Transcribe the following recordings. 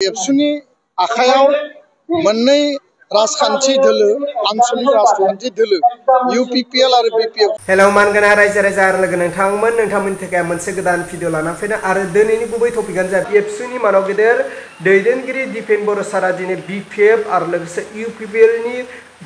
एबसुनि आखायाव मोननै राजखान्थि दोलो आनसलिक राजखान्थि दोलो UPPL आरो BPF। हेलौ मानगोनां रायजो राजा आरो लोगो नोंथांमोननि थाखाय मोनसे गोदान भिडिअ लाना फैदों आरो दिनैनि गुबै टपिकआनो जाबाय एबसुनि मानाव गेदेर दैदेनगिरि दिपेन बर' सारा दिनै BPF आरो लोगोसे UPPL नि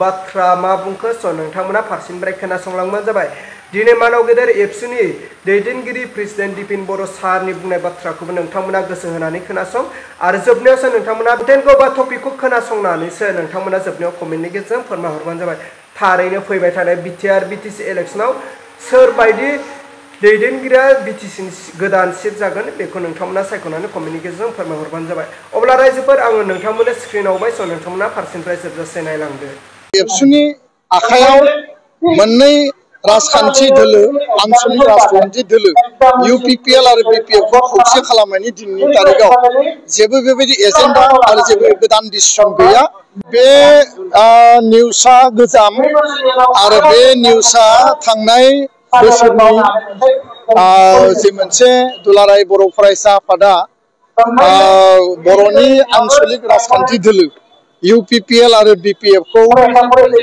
बाथ्रा मा बुंखो नोंथांमोना फारसेनिफ्राय खोनासंलांबानो जाबाय। दिनै मानाव गेदेर एबसुनि दैदेनगिरि प्रेसिडेन्ट दिपेन बर' सारनि बुंनाय बाथ्राखौबो नोंथांमोना गोसो होनानै खोनासं आरो जोबनायावसो नोंथांमोना कन्टेन्टखौ बा टपिकखौ खोनासंनानैसो नोंथांमोना जोबनायाव कमेन्टनि गेजेरजों फोरमायहरबानो जाबाय। थारैनो फैबाय थानाय BTR BTC इलेक्शनाव सोरबायदि दैदेनगिरिया BTC नि गोदान सिट जागोन बेखौ नोंथांमोना सायख'नानै कमेन्टनि गेजेरजों फोरमायहरबानो जाबाय। अब्ला रायजोफोर आङो नोंथांमोननो स्क्रिनाव होबाय नोंथांमोना फारसेनिफ्राय जोबजासे नायलांदो। एबसुनि आखायाव मोननै राजखान्थि दोलो आनसलिक राजखान्थि दोलो UPPL आरो BPF खौ खौसे खालामनायनि दिनैनि तारिखआव जेबो बेबायदि एजेन्डा आरो जेबो गोदान डिसिसन गैया। बे निउसआ गोजाम आरो बे निउसआ थांनाय बोसोरनि जे मोनसे दुलाराय बर' फरायसा आफादा बर'नि आनसलिक राजखान्थि दोलो UPPL आरो BPF खौ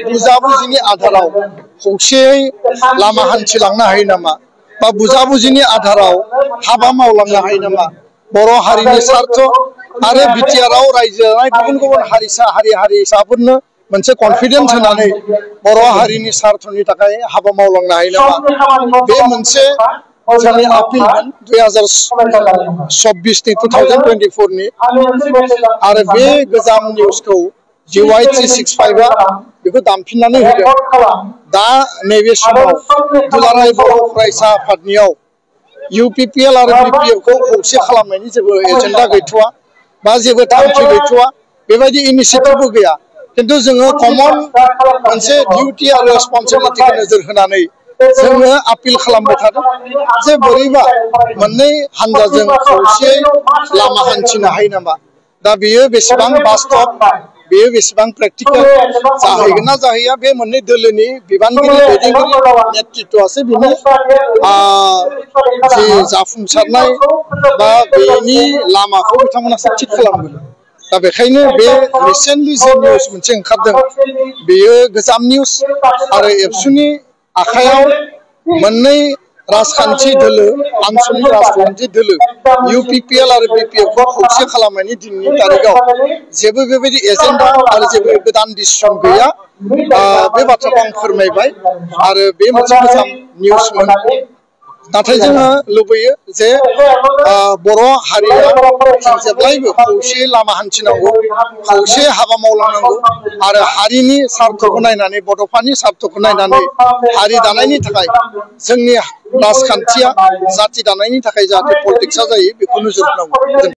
बुजाबुजिनि आधाराव खौसेयै लामा हान्थिलांनो हायो नामा बा बुजाबुजिनि आधाराव हाबा मावलांनो हायो नामा बर' हारिनि स्वार्थ आरो बिटिआरआव रायजो जानाय गुबुन गुबुन हारिसाफोरनो मोनसे कनफिडेन्स होनानै बर' हारिनि स्वार्थनि थाखाय हाबा मावलांनो हायो नामा बे मोनसे जोंनि आपिलमोन 2024 नि आरो बे गोजाम निउसखौ GYT65 बेखौ दामफिननानै होदों। दा नैबे समाव दुलाराय बर' फरायसा आफादनियाव UPPL आरो BPF खौ खौसे खालामनायनि जेबो एजेन्डा गैथ'वा बा जेबो थांखि गैथ'वा बेबायदि इनिसियेटिभबो गैया। खिन्थु जोङो कमन मोनसे डिउटि आरो रेसपन्सिबिलिटिखौ नोजोर होनानै जोङो आपिल खालामबाय थादों जे बोरैबा मोननै हान्जाजों खौसेयै लामा हान्थिनो हायो नामा। दा बेयो बेसेबां बास्तब बेयो बेसेबां प्रेक्टिकेल जाहैगोन ना जाहैया बे मोननै दोलोनि बिबानगिरि दैदेनगिरि नेतृत्वआसो बिनि जि जाफुंसारनाय बा बेनि लामाखौ बिथांमोनासो थिग खालामगोन। दा बेखायनो बे रिसेन्टलि जि निउस मोनसे ओंखारदों बेयो गोजाम निउस आरो एबसुनि आखायाव मोननै राजखान्थि दोलो आनसलिक राजखान्थि दोलो UPPL आरो BPF खौ खौसे खालामनायनि दिनैनि तारिखआव जेबो बेबायदि एजेन्डा आरो जेबो गोदान डिसिसन गैया। बे बाथ्राखौ आं फोरमायबाय आरो बे मोनसे गोजाम निउसमोन। नाथाय जोङो लुबैयो जे बर' हारिया जेब्लायबो खौसे लामा हान्थिनांगौ खौसे हाबा मावलांनांगौ आरो हारिनि स्वार्थखौ नायनानै बड'फानि स्वार्थखौ नायनानै हारि दानायनि थाखाय जोंनि राजखान्थिया जाथि दानायनि थाखाय जाहाथे पलिटिक्सआ जायो बेखौ नोजोर होनांगौ।